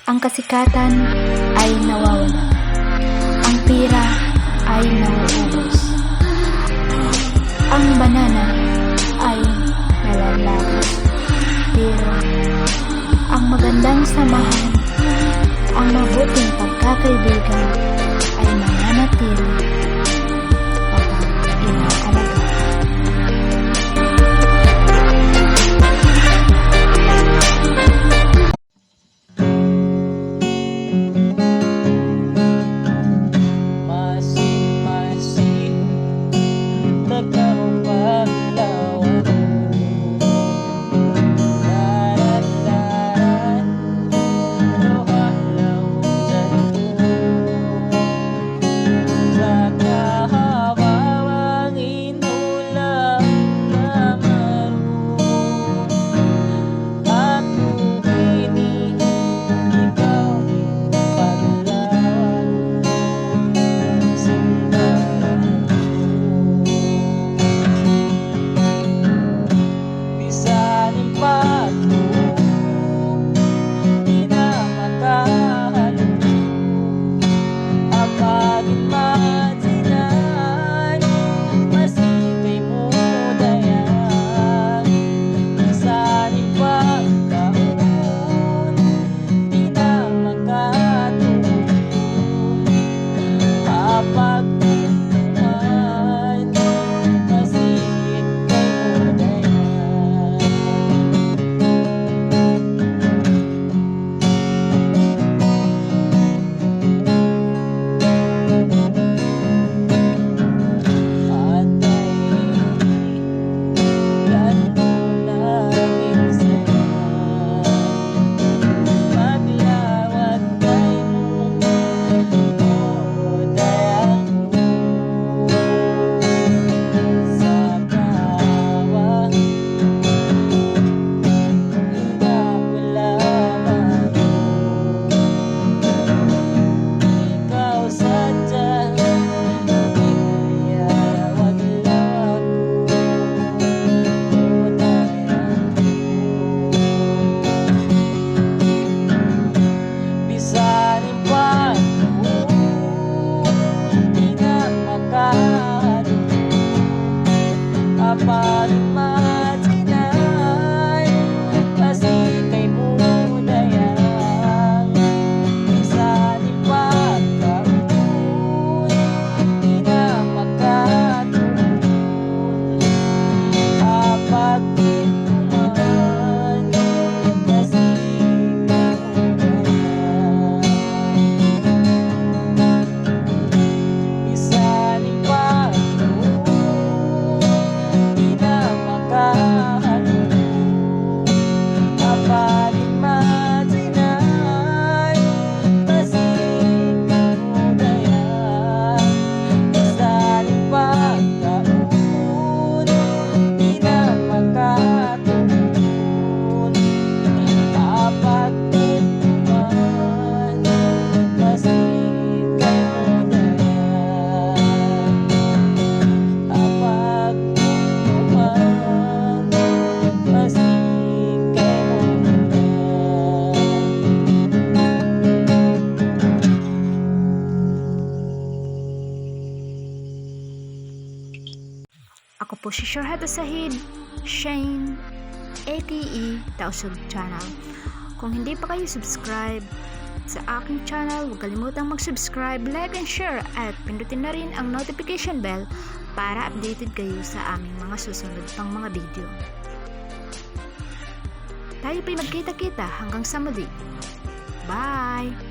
Ang kasikatan ay nawawala. Ang pira ay nauubos. Ang banana ay nalalagos. Pero ang magandang samahan, ang mabuting pagkakaibigan ay mananatili kapag inaalaga. Ako po si Shorhat Asahid, Shane, ATE Tausug Channel. Kung hindi pa kayo subscribe sa aking channel, huwag kalimutang mag-subscribe, like and share at pindutin na rin ang notification bell para updated kayo sa aming mga susunod pang mga video. Tayo pa'y magkita-kita hanggang sa muli. Bye!